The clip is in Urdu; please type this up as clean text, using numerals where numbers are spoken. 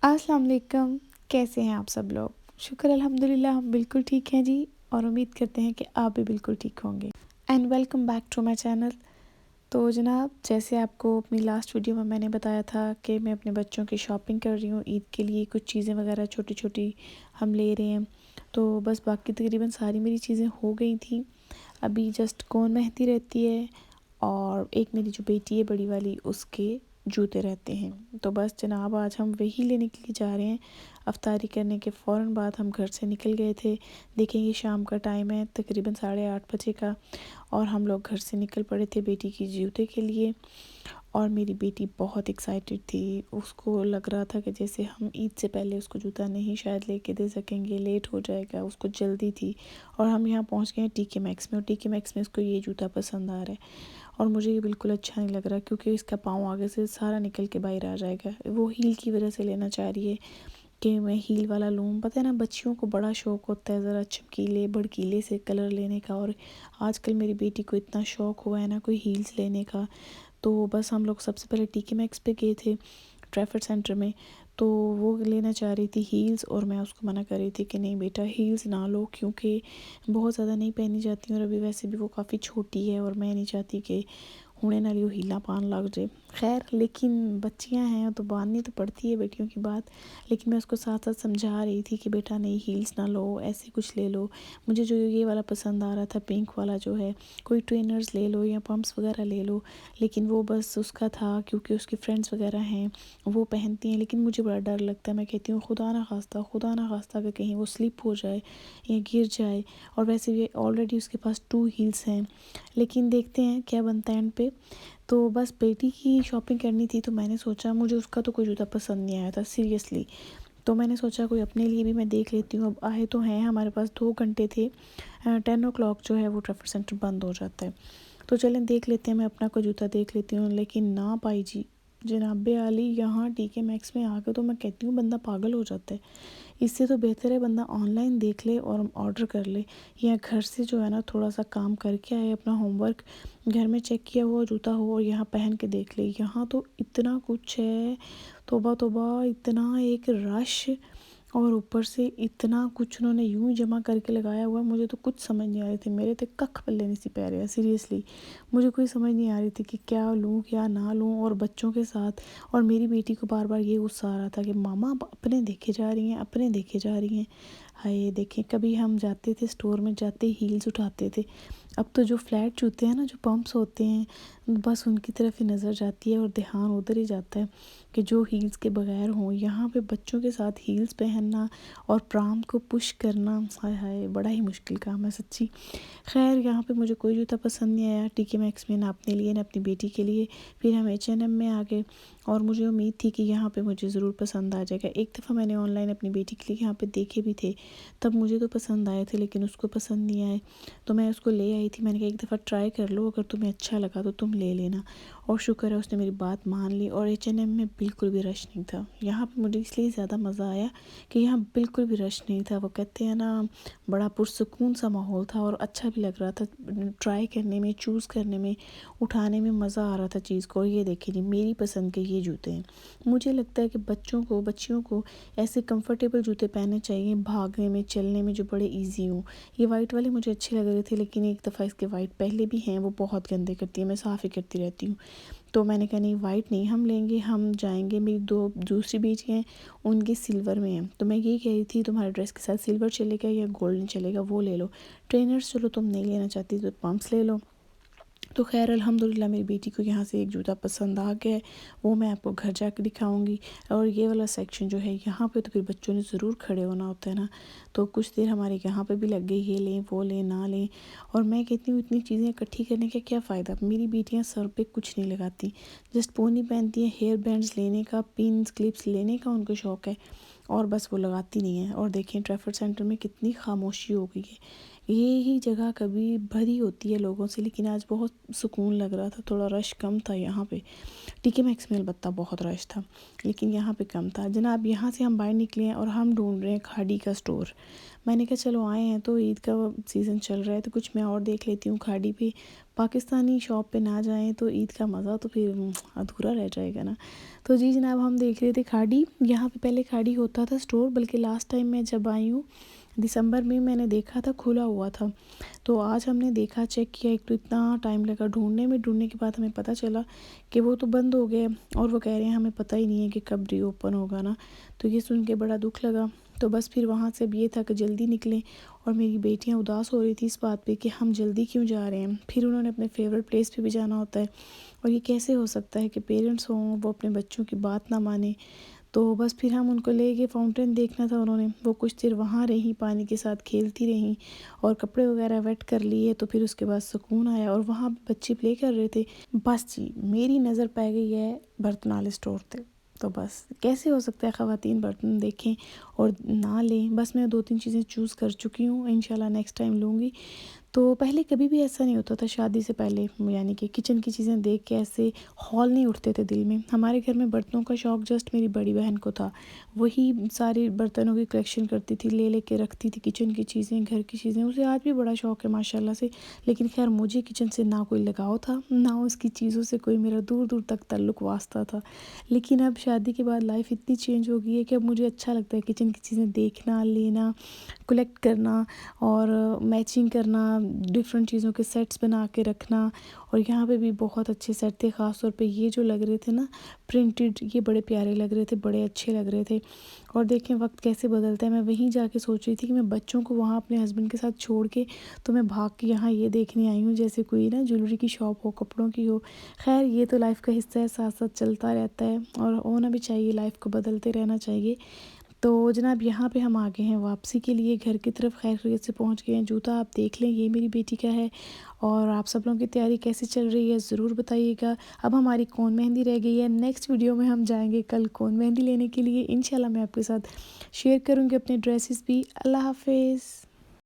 السلام علیکم، کیسے ہیں آپ سب لوگ؟ شکر الحمدللہ ہم بالکل ٹھیک ہیں جی، اور امید کرتے ہیں کہ آپ بھی بالکل ٹھیک ہوں گے۔ And welcome back to my channel. تو جناب، جیسے آپ کو اپنی لاسٹ ویڈیو میں نے بتایا تھا کہ میں اپنے بچوں کی شاپنگ کر رہی ہوں عید کے لیے، کچھ چیزیں وغیرہ چھوٹی چھوٹی ہم لے رہے ہیں، تو بس باقی تقریباً ساری میری چیزیں ہو گئی تھیں۔ ابھی جسٹ کون مہندی رہتی ہے، اور ایک میری جو بیٹی ہے بڑی والی، اس کے جوتے رہتے ہیں۔ تو بس جناب، آج ہم وہی لینے کے لیے جا رہے ہیں۔ افطاری کرنے کے فوراً بعد ہم گھر سے نکل گئے تھے۔ دیکھیں یہ شام کا ٹائم ہے، تقریباً 8:30 بجے کا، اور ہم لوگ گھر سے نکل پڑے تھے بیٹی کی جوتے کے لیے۔ اور میری بیٹی بہت ایکسائٹڈ تھی، اس کو لگ رہا تھا کہ جیسے ہم عید سے پہلے اس کو جوتا نہیں شاید لے کے دے سکیں گے، لیٹ ہو جائے گا، اس کو جلدی تھی۔ اور ہم یہاں پہنچ گئے ہیں ٹی کے میکس میں، اور ٹی کے میکس میں اس کو یہ جوتا پسند آ رہا ہے، اور مجھے یہ بالکل اچھا نہیں لگ رہا کیونکہ اس کا پاؤں آگے سے سارا نکل کے باہر آ جائے گا۔ وہ ہیل کی وجہ سے لینا چاہ رہی ہے کہ میں ہیل والا لوں۔ پتہ ہے نا، بچیوں کو بڑا شوق ہوتا ہے ذرا چمکیلے بھڑکیلے سے کلر لینے کا، اور آج کل میری بیٹی کو اتنا شوق ہوا ہے نا کوئی ہیلز لینے کا۔ تو بس ہم لوگ سب سے پہلے ٹی کے میکس پہ گئے تھے ٹریفرڈ سینٹر میں، تو وہ لینا چاہ رہی تھی ہیلز، اور میں اس کو منع کر رہی تھی کہ نہیں بیٹا ہیلز نہ لو، کیونکہ بہت زیادہ نہیں پہنی جاتی، اور ابھی ویسے بھی وہ کافی چھوٹی ہے، اور میں نہیں چاہتی کہ ہونے نہ لیو ہیلا پان لگ جائے۔ خیر، لیکن بچیاں ہیں تو باندھنی تو پڑتی ہے بیٹیوں کی بات، لیکن میں اس کو ساتھ ساتھ سمجھا رہی تھی کہ بیٹا نہیں ہیلز نہ لو، ایسے کچھ لے لو۔ مجھے جو یہ والا پسند آ رہا تھا پنک والا جو ہے، کوئی ٹرینرز لے لو یا پمپس وغیرہ لے لو، لیکن وہ بس اس کا تھا کیونکہ اس کی فرینڈس وغیرہ ہیں وہ پہنتی ہیں، لیکن مجھے بڑا ڈر لگتا ہے۔ میں کہتی ہوں خدا نہ خواستہ کہ کہیں وہ سلپ ہو جائے یا گر جائے، اور ویسے بھی آلریڈی اس کے پاس 2 ہیلز ہیں، لیکن دیکھتے ہیں کیا بنتا ہے اینڈ پہ۔ تو بس بیٹی کی شاپنگ کرنی تھی، تو میں نے سوچا مجھے اس کا تو کوئی جوتا پسند نہیں آیا تھا سیریسلی، تو میں نے سوچا کوئی اپنے لیے بھی میں دیکھ لیتی ہوں۔ اب آئے تو ہیں، ہمارے پاس 2 گھنٹے تھے، 10 o'clock جو ہے وہ ٹریفرڈ سینٹر بند ہو جاتا ہے، تو چلیں دیکھ لیتے ہیں، میں اپنا کوئی جوتا دیکھ لیتی ہوں، لیکن نہ پائی جی جناب عالی یہاں ٹی کے میکس میں آ کے، تو میں کہتی ہوں بندہ پاگل ہو جاتا ہے۔ اس سے تو بہتر ہے بندہ آن لائن دیکھ لے اور آرڈر کر لے، یا گھر سے جو ہے نا تھوڑا سا کام کر کے آئے، اپنا ہوم ورک گھر میں چیک کیا ہوا جوتا ہو اور یہاں پہن کے دیکھ لے۔ یہاں تو اتنا کچھ ہے، توبہ توبہ، اتنا ایک رش، اور اوپر سے اتنا کچھ انہوں نے یوں ہی جمع کر کے لگایا ہوا، مجھے تو کچھ سمجھ نہیں آ رہی تھی، میرے تو ککھ پلے نہیں سی پہ رہے سیریسلی، مجھے کوئی سمجھ نہیں آ رہی تھی کہ کیا لوں کیا نہ لوں، اور بچوں کے ساتھ، اور میری بیٹی کو بار بار یہ غصہ آ رہا تھا کہ ماما اپنے دیکھے جا رہی ہیں، اپنے دیکھے جا رہی ہیں۔ ہائے دیکھیں، کبھی ہم جاتے تھے اسٹور میں، جاتے ہیلز اٹھاتے تھے، اب تو جو فلیٹ جوتے ہیں نا، جو پمپس ہوتے ہیں، بس ان کی طرف ہی نظر جاتی ہے اور دھیان ادھر ہی جاتا ہے کہ جو ہیلز کے بغیر ہوں۔ یہاں پہ بچوں کے ساتھ ہیلز پہننا اور پرام کو پش کرنا، ہائے ہائے بڑا ہی مشکل کام ہے سچی۔ خیر، یہاں پہ مجھے کوئی جوتا پسند نہیں آیا ٹی کے میکس میں، نہ اپنے لیے نہ اپنی بیٹی کے لیے۔ پھر ہم H&M میں آ گئے، اور مجھے امید تھی کہ یہاں پہ مجھے ضرور پسند آ جائے گا۔ ایک دفعہ میں نے آن لائن اپنی بیٹی کے لیے یہاں پہ دیکھے بھی تھے، تب مجھے تو پسند آئے تھے، لیکن اس کو پسند نہیں آئے، تو میں اس کو لے آئی تھی۔ میں نے کہا ایک دفعہ ٹرائی کر لو، اگر تمہیں اچھا لگا تو تم لے لینا، اور شکر ہے اس نے میری بات مان لی۔ اور H&M میں بالکل بھی رش نہیں تھا۔ یہاں پہ مجھے اس لیے زیادہ مزہ آیا کہ یہاں بالکل بھی رش نہیں تھا، وہ کہتے ہیں نا بڑا پرسکون سا ماحول تھا، اور اچھا بھی لگ رہا تھا ٹرائی کرنے میں، چوز کرنے میں، اٹھانے میں مزہ آ رہا تھا چیز کو۔ اور یہ دیکھیں جی، میری پسند کے یہ جوتے ہیں۔ مجھے لگتا ہے کہ بچیوں کو ایسے کمفرٹیبل جوتے پہننے چاہیے، بھاگنے میں چلنے میں، جو بڑے ایزی ہوں۔ یہ وائٹ والے مجھے اچھے لگ رہے تھے، لیکن ایک دفعہ اس کے وائٹ پہلے بھی ہیں، وہ بہت گندے کرتی ہے، میں صاف ہی کرتی رہتی ہوں، تو میں نے کہا نہیں وائٹ نہیں ہم لیں گے، ہم جائیں گے، میری 2 دوسری بیٹی ہیں ان کے سلور میں ہیں، تو میں یہ کہہ رہی تھی تمہارے ڈریس کے ساتھ سلور چلے گا یا گولڈن چلے گا، وہ لے لو۔ ٹرینرز چلو تم نہیں لینا چاہتی تو پمپس لے لو۔ تو خیر الحمدللہ میری بیٹی کو یہاں سے ایک جوتا پسند آ گیا ہے، وہ میں آپ کو گھر جا کے دکھاؤں گی۔ اور یہ والا سیکشن جو ہے یہاں پہ تو پھر بچوں نے ضرور کھڑے ہونا ہوتا ہے نا، تو کچھ دیر ہمارے یہاں پہ بھی لگ گئی، یہ لیں وہ لیں نہ لیں، اور میں کہتی ہوں اتنی چیزیں اکٹھی کرنے کا کیا فائدہ۔ میری بیٹیاں سر پہ کچھ نہیں لگاتی، جسٹ پونی پہنتی ہیں، ہیئر بینڈز لینے کا، پنس کلپس لینے کا ان کو شوق ہے، اور بس وہ لگاتی نہیں ہیں۔ اور دیکھیں ٹریفرڈ سینٹر میں کتنی خاموشی ہو گئی ہے، یہی جگہ کبھی بھری ہوتی ہے لوگوں سے، لیکن آج بہت سکون لگ رہا تھا، تھوڑا رش کم تھا یہاں پہ۔ ٹی کے میکس میں البتہ بہت رش تھا، لیکن یہاں پہ کم تھا جناب۔ یہاں سے ہم باہر نکلے ہیں اور ہم ڈھونڈ رہے ہیں کھاڑی کا سٹور۔ میں نے کہا چلو آئے ہیں تو عید کا سیزن چل رہا ہے تو کچھ میں اور دیکھ لیتی ہوں کھاڑی پہ، پاکستانی شاپ پہ نہ جائیں تو عید کا مزہ تو پھر ادھورا رہ جائے گا نا۔ تو جی جناب، ہم دیکھ رہے تھے کھاڑی۔ یہاں پہ پہلے کھاڑی ہوتا تھا سٹور، بلکہ لاسٹ ٹائم میں جب آئی ہوں دسمبر میں نے دیکھا تھا کھلا ہوا تھا، تو آج ہم نے دیکھا، چیک کیا، ایک تو اتنا ٹائم لگا ڈھونڈنے کے بعد ہمیں پتہ چلا کہ وہ تو بند ہو گئے، اور وہ کہہ رہے ہیں ہمیں پتہ ہی نہیں ہے کہ کب ری اوپن ہوگا نا۔ تو یہ سن کے بڑا دکھ لگا، تو بس پھر وہاں سے اب یہ تھا کہ جلدی نکلیں، اور میری بیٹیاں اداس ہو رہی تھی اس بات پہ کہ ہم جلدی کیوں جا رہے ہیں، پھر انہوں نے اپنے فیورٹ پلیس پہ بھی جانا ہوتا ہے، اور یہ کیسے ہو سکتا ہے کہ پیرنٹس ہوں وہ اپنے بچوں کی بات نہ مانیں۔ تو بس پھر ہم ان کو لے گئے، فاؤنٹین دیکھنا تھا انہوں نے، وہ کچھ دیر وہاں رہیں، پانی کے ساتھ کھیلتی رہیں اور کپڑے وغیرہ ویٹ کر لیے، تو پھر اس کے بعد سکون آیا، اور وہاں بچے پلے کر رہے تھے۔ بس جی میری نظر پہ گئی ہے برتن والے سٹور پہ، تو بس کیسے ہو سکتا ہے خواتین برتن دیکھیں اور نہ لیں۔ بس میں 2-3 چیزیں چوز کر چکی ہوں، انشاءاللہ نیکسٹ ٹائم لوں گی۔ تو پہلے کبھی بھی ایسا نہیں ہوتا تھا شادی سے پہلے، یعنی کہ کچن کی چیزیں دیکھ کے ایسے ہال نہیں اٹھتے تھے دل میں۔ ہمارے گھر میں برتنوں کا شوق جسٹ میری بڑی بہن کو تھا، وہی ساری برتنوں کی کلیکشن کرتی تھی، لے کے رکھتی تھی، کچن کی چیزیں، گھر کی چیزیں، اسے آج بھی بڑا شوق ہے ماشاءاللہ سے۔ لیکن خیر مجھے کچن سے نہ کوئی لگاؤ تھا، نہ اس کی چیزوں سے کوئی میرا دور دور تک تعلق واسطہ تھا۔ لیکن اب شادی کے بعد لائف اتنی چینج ہو گئی ہے کہ اب مجھے اچھا لگتا ہے کچن کی چیزیں دیکھنا، لینا، کلیکٹ کرنا اور میچنگ کرنا، ڈفرینٹ چیزوں کے سیٹس بنا کے رکھنا۔ اور یہاں پہ بھی بہت اچھے سیٹ تھے، خاص طور پہ یہ جو لگ رہے تھے نا پرنٹڈ، یہ بڑے پیارے لگ رہے تھے، بڑے اچھے لگ رہے تھے۔ اور دیکھیں وقت کیسے بدلتا ہے، میں وہیں جا کے سوچ رہی تھی کہ میں بچوں کو وہاں اپنے ہسبینڈ کے ساتھ چھوڑ کے تو میں بھاگ کے یہاں یہ دیکھنے آئی ہوں جیسے کوئی نا جیولری کی شاپ ہو، کپڑوں کی ہو۔ خیر یہ تو لائف کا حصہ ہے، ساتھ ساتھ چلتا رہتا ہے اور ہونا بھی چاہیے، لائف کو بدلتے رہنا چاہیے۔ تو جناب یہاں پہ ہم آگے ہیں واپسی کے لیے گھر کی طرف، خیر خیریت سے پہنچ گئے ہیں۔ جوتا آپ دیکھ لیں، یہ میری بیٹی کا ہے۔ اور آپ سب لوگوں کی تیاری کیسی چل رہی ہے ضرور بتائیے گا۔ اب ہماری کون مہندی رہ گئی ہے، نیکسٹ ویڈیو میں ہم جائیں گے کل کون مہندی لینے کے لیے، انشاءاللہ میں آپ کے ساتھ شیئر کروں گی اپنے ڈریسز بھی۔ اللہ حافظ۔